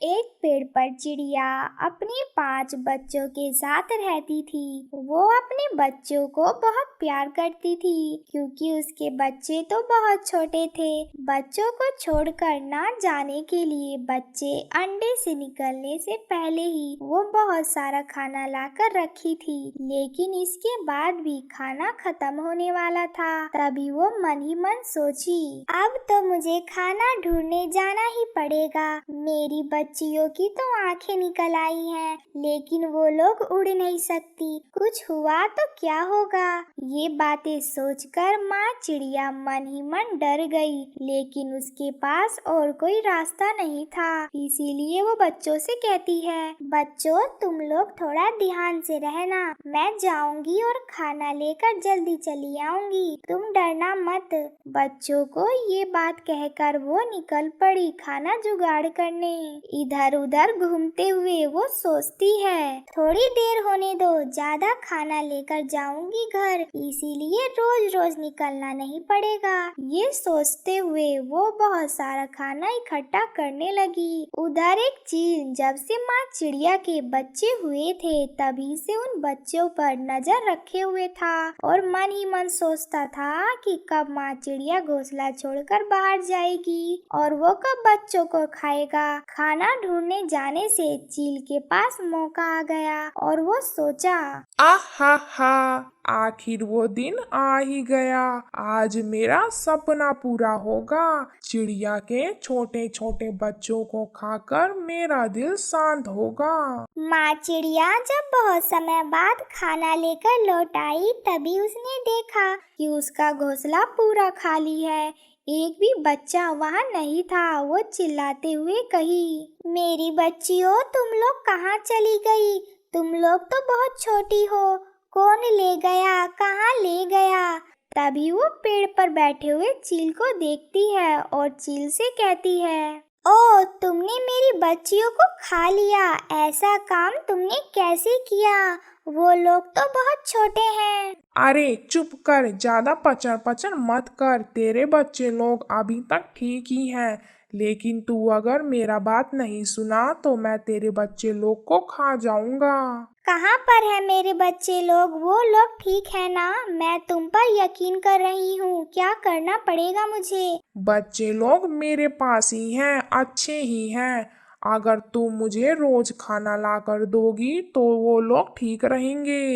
एक पेड़ पर चिड़िया अपने 5 बच्चों के साथ रहती थी। वो अपने बच्चों को बहुत प्यार करती थी क्योंकि उसके बच्चे तो बहुत छोटे थे। बच्चों को छोड़कर ना जाने के लिए बच्चे अंडे से निकलने से पहले ही वो बहुत सारा खाना लाकर रखी थी, लेकिन इसके बाद भी खाना खत्म होने वाला था। तभी वो मन ही मन सोची, अब तो मुझे खाना ढूंढने जाना ही पड़ेगा। मेरी बच्चियों की तो आंखें निकल आई हैं, लेकिन वो लोग उड़ नहीं सकती। कुछ हुआ तो क्या होगा? ये बातें सोचकर माँ चिड़िया मन ही मन डर गई, लेकिन उसके पास और कोई रास्ता नहीं था। इसीलिए वो बच्चों से कहती है, बच्चों तुम लोग थोड़ा ध्यान से रहना, मैं जाऊंगी और खाना लेकर जल्दी चली आऊंगी, तुम डरना मत। बच्चों को ये बात कहकर वो निकल पड़ी खाना जुगाड़ करने। इधर उधर घूमते हुए वो सोचती है, थोड़ी देर होने दो, ज्यादा खाना लेकर जाऊंगी घर, इसीलिए रोज रोज निकलना नहीं पड़ेगा। ये सोचते हुए वो बहुत सारा खाना इकट्ठा करने लगी। उधर एक चील जब से माँ चिड़िया के बच्चे हुए थे तभी से उन बच्चों पर नजर रखे हुए था और मन ही मन सोचता था कि कब माँ चिड़िया घोंसला छोड़कर बाहर जाएगी और वो कब बच्चों को खाएगा। खाना ढूंढने जाने से चील के पास मौका आ गया और वो सोचा, आहा हा, आखिर वो दिन आ ही गया। आज मेरा सपना पूरा होगा। चिड़िया के छोटे छोटे बच्चों को खाकर मेरा दिल शांत होगा। माँ चिड़िया जब बहुत समय बाद खाना लेकर लौट आई तभी उसने देखा कि उसका घोंसला पूरा खाली है, एक भी बच्चा वहाँ नहीं था। वो चिल्लाते हुए कही, मेरी बच्चियों तुम लोग कहाँ चली गई? तुम लोग तो बहुत छोटी हो, कौन ले गया, कहाँ ले गया? तभी वो पेड़ पर बैठे हुए चील को देखती है और चील से कहती है, ओ तुमने मेरी बच्चियों को खा लिया, ऐसा काम तुमने कैसे किया? वो लोग तो बहुत छोटे हैं। अरे चुप कर, ज्यादा पचर पचर मत कर। तेरे बच्चे लोग अभी तक ठीक ही हैं, लेकिन तू अगर मेरा बात नहीं सुना तो मैं तेरे बच्चे लोग को खा जाऊंगा। कहाँ पर है मेरे बच्चे लोग? वो लोग ठीक है ना? मैं तुम पर यकीन कर रही हूँ, क्या करना पड़ेगा मुझे? बच्चे लोग मेरे पास ही हैं, अच्छे ही हैं। अगर तू मुझे रोज खाना ला कर दोगी तो वो लोग ठीक रहेंगे।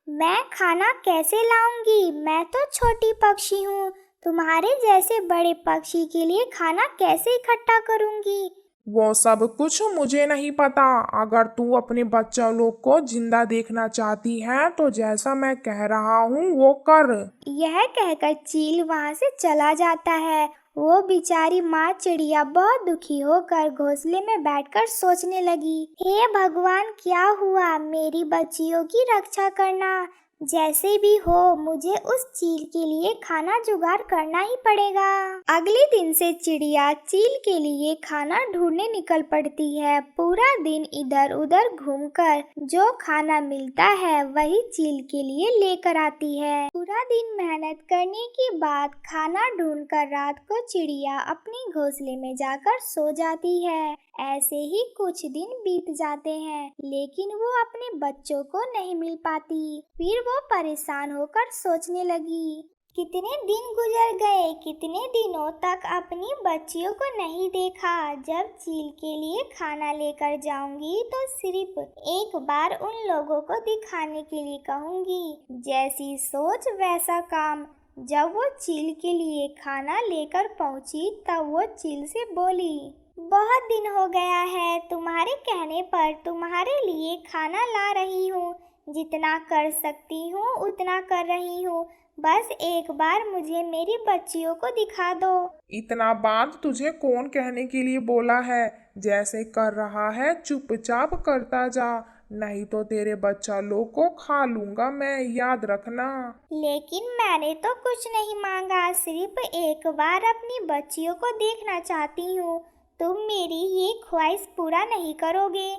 मैं खाना कैसे लाऊंगी? मैं तो छोटी पक्षी हूँ, तुम्हारे जैसे बड़े पक्षी के लिए खाना कैसे इकट्ठा करूंगी? वो सब कुछ मुझे नहीं पता। अगर तू अपने बच्चा लोग को जिंदा देखना चाहती है तो जैसा मैं कह रहा हूँ वो कर। यह कहकर चील वहाँ से चला जाता है। वो बेचारी माँ चिड़िया बहुत दुखी होकर घोंसले में बैठकर सोचने लगी, हे भगवान क्या हुआ? मेरी बच्चियों की रक्षा करना। जैसे भी हो मुझे उस चील के लिए खाना जुगाड़ करना ही पड़ेगा। अगले दिन से चिड़िया चील के लिए खाना ढूंढने निकल पड़ती है। पूरा दिन इधर उधर घूमकर जो खाना मिलता है वही चील के लिए लेकर आती है। पूरा दिन मेहनत करने के बाद खाना ढूंढकर रात को चिड़िया अपने घोंसले में जाकर सो जाती है। ऐसे ही कुछ दिन बीत जाते हैं, लेकिन वो अपने बच्चों को नहीं मिल पाती। फिर वो परेशान होकर सोचने लगी, कितने दिन गुजर गए, कितने दिनों तक अपनी बच्चियों को नहीं देखा। जब चील के लिए खाना लेकर जाऊंगी तो सिर्फ एक बार उन लोगों को दिखाने के लिए कहूंगी। जैसी सोच वैसा काम। जब वो चील के लिए खाना लेकर पहुंची तब वो चील से बोली, बहुत दिन हो गया है, तुम्हारे कहने पर तुम्हारे लिए खाना ला रही हूँ। जितना कर सकती हूँ उतना कर रही हूँ, बस एक बार मुझे मेरी बच्चियों को दिखा दो। इतना बात तुझे कौन कहने के लिए बोला है? जैसे कर रहा है चुपचाप करता जा, नहीं तो तेरे बच्चा लोग को खा लूंगा मैं, याद रखना। लेकिन मैंने तो कुछ नहीं मांगा, सिर्फ एक बार अपनी बच्चियों को देखना चाहती हूँ। तुम मेरी ये ख्वाहिश पूरा नहीं करोगे?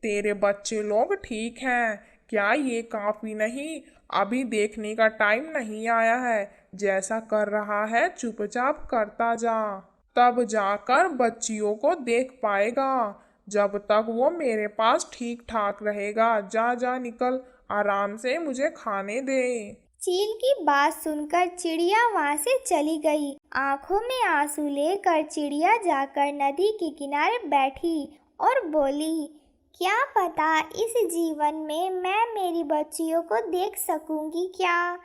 तेरे बच्चे लोग ठीक हैं, क्या ये काफी नहीं? अभी देखने का टाइम नहीं आया है। जैसा कर रहा है चुपचाप करता जा, तब जाकर बच्चियों को देख पाएगा। जब तक वो मेरे पास ठीक ठाक रहेगा। जा जा निकल, आराम से मुझे खाने दे। चील की बात सुनकर चिड़िया वहां से चली गई। आंखों में आंसू लेकर चिड़िया जाकर नदी के किनारे बैठी और बोली, क्या पता इस जीवन में मैं मेरी बच्चियों को देख सकूंगी क्या?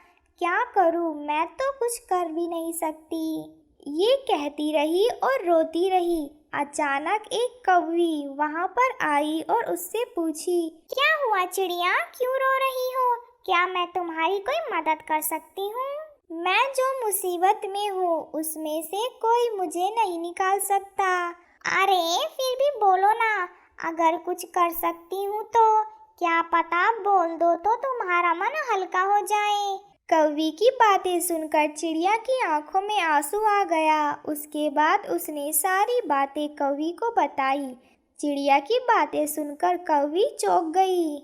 क्या करूं, मैं तो कुछ कर भी नहीं सकती। ये कहती रही और रोती रही। अचानक एक कौवी वहां पर आई और उससे पूछी, क्या हुआ चिड़िया, क्यों रो रही हो? क्या मैं तुम्हारी कोई मदद कर सकती हूँ? मैं जो मुसीबत में हूँ उसमें से कोई मुझे नहीं निकाल सकता। अरे फिर भी बोलो ना, अगर कुछ कर सकती हूँ तो। क्या पता बोल दो तो तुम्हारा मन हल्का हो जाए। कौवी की बातें सुनकर चिड़िया की आंखों में आंसू आ गया। उसके बाद उसने सारी बातें कौवी को बताई। चिड़िया की बातें सुनकर कौवी चौंक गई।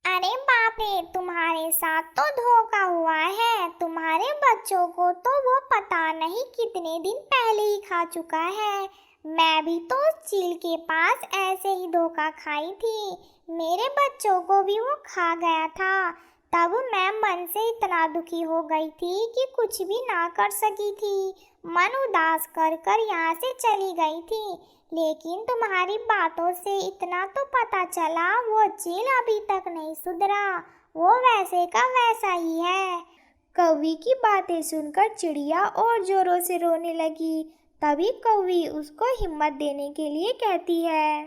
अरे बाप रे, तुम्हारे साथ तो धोखा हुआ है। तुम्हारे बच्चों को तो वो पता नहीं कितने दिन पहले ही खा चुका है। मैं भी तो चील के पास ऐसे ही धोखा खाई थी। मेरे बच्चों को भी वो खा गया था। तब मैं मन से इतना दुखी हो गई थी कि कुछ भी ना कर सकी थी। मन उदास कर कर यहाँ से चली गई थी। लेकिन तुम्हारी बातों से इतना तो पता चला, वो चील अभी तक नहीं सुधरा। वो वैसे का वैसा ही है। कौवी की बातें सुनकर चिड़िया और जोरों से रोने लगी। तभी कौवी उसको हिम्मत देने के लिए कहती है,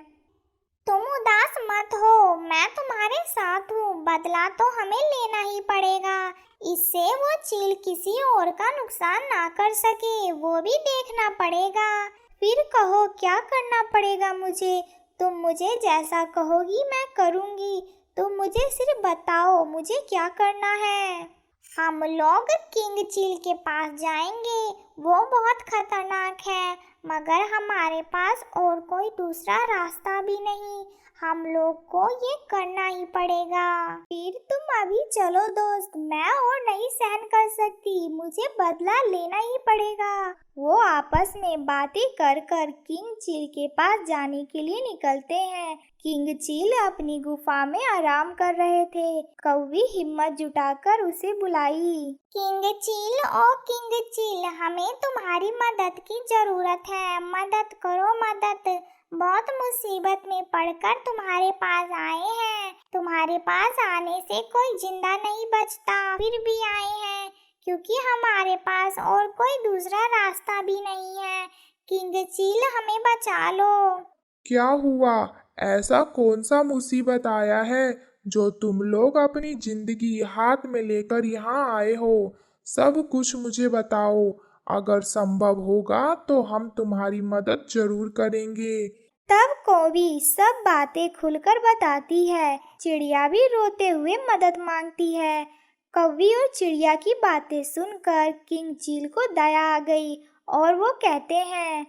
तुम उदास मत हो, मैं तुम्हारे साथ हूँ। बदला तो हमें लेना ही पड़ेगा। इससे वो चील किसी और का नुकसान ना कर सके, वो भी देखना पड़ेगा। फिर कहो क्या करना पड़ेगा मुझे? तुम मुझे जैसा कहोगी मैं करूँगी। तुम मुझे सिर्फ बताओ मुझे क्या करना है। हम लोग किंग चील के पास जाएंगे। वो बहुत खतरनाक है, मगर हमारे पास और कोई दूसरा रास्ता भी नहीं। हम लोग को ये करना ही पड़ेगा। फिर तुम अभी चलो दोस्त, मैं और नहीं सहन कर सकती, मुझे बदला लेना ही पड़ेगा। वो आपस में बातें कर कर किंग चील के पास जाने के लिए निकलते हैं। किंग चील अपनी गुफा में आराम कर रहे थे। कौवी हिम्मत जुटाकर उसे बुलाई। किंग चील, ओ किंग चील, हमें तुम्हारी मदद की जरूरत है। मदद करो मदद। बहुत मुसीबत में पड़कर तुम्हारे पास आए हैं। तुम्हारे पास आने से कोई जिंदा नहीं बचता, फिर भी आए हैं क्योंकि हमारे पास और कोई दूसरा रास्ता भी नहीं है। किंग चील, हमें बचा लो। क्या हुआ? ऐसा कौन सा मुसीबत आया है जो तुम लोग अपनी जिंदगी हाथ में लेकर यहाँ आए हो? सब कुछ मुझे बताओ। अगर संभव होगा तो हम तुम्हारी मदद जरूर करेंगे। तब कौवी सब बातें खुलकर बताती है। चिड़िया भी रोते हुए मदद मांगती है। कौवी और चिड़िया की बातें सुनकर किंग चील को दया आ गई और वो कहते हैं,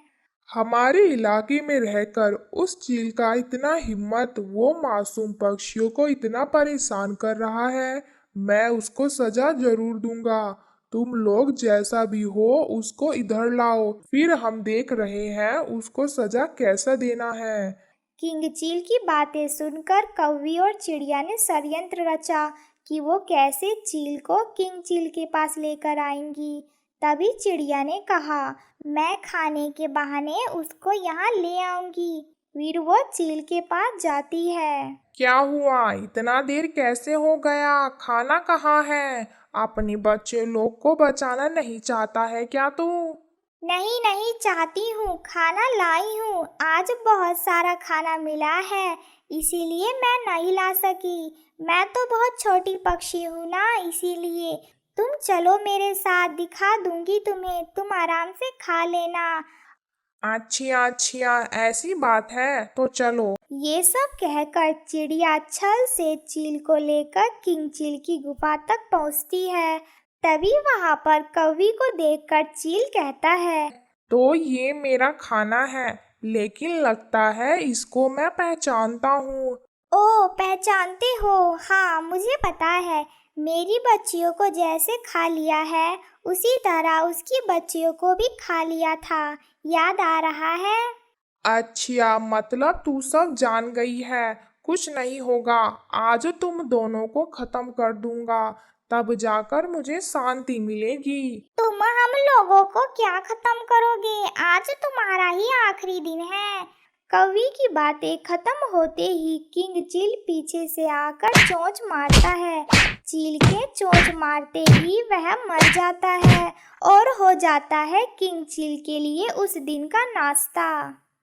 हमारे इलाके में रहकर उस चील का इतना हिम्मत, वो मासूम पक्षियों को इतना परेशान कर रहा है, मैं उसको सजा जरूर दूंगा। तुम लोग जैसा भी हो उसको इधर लाओ, फिर हम देख रहे हैं उसको सजा कैसा देना है। किंग चील की बातें सुनकर कौवी और चिड़िया ने षड्यंत्र रचा कि वो कैसे चील को किंग चील के पास लेकर आएंगी। तभी चिड़िया ने कहा, मैं खाने के बहाने उसको यहाँ ले आऊंगी। फिर वो चील के पास जाती है। क्या हुआ? इतना देर कैसे हो गया? खाना कहाँ है? अपने बच्चे लोग को बचाना नहीं चाहता है क्या तू? नहीं नहीं, चाहती हूँ, खाना लाई हूँ। आज बहुत सारा खाना मिला है, इसीलिए मैं नहीं ला सकी। मैं तो बहुत छोटी पक्षी हूँ ना, इसीलिए। तुम चलो मेरे साथ, दिखा दूंगी तुम्हें, तुम आराम से खा लेना। अच्छा अच्छा, ऐसी बात है तो चलो। ये सब कहकर चिड़िया छल से चील को लेकर किंग चील की गुफा तक पहुँचती है। तभी वहाँ पर कौवी को देखकर चील कहता है, तो ये मेरा खाना है, लेकिन लगता है इसको मैं पहचानता हूँ। ओ पहचानते हो? हाँ मुझे पता है। मेरी बच्चियों को जैसे खा लिया है उसी तरह उसकी बच्चियों को भी खा लिया था। याद आ रहा है? अच्छा, मतलब तू सब जान गई है। कुछ नहीं होगा, आज तुम दोनों को खत्म कर दूंगा, तब जाकर मुझे शांति मिलेगी। तुम हम लोगों को क्या खत्म करोगे? आज तुम्हारा ही आखिरी दिन है। कवि की बातें खत्म होते ही किंग चील पीछे से आकर चोंच मारता है। चील के चोंच मारते ही वह मर जाता है और हो जाता है किंग चील के लिए उस दिन का नाश्ता।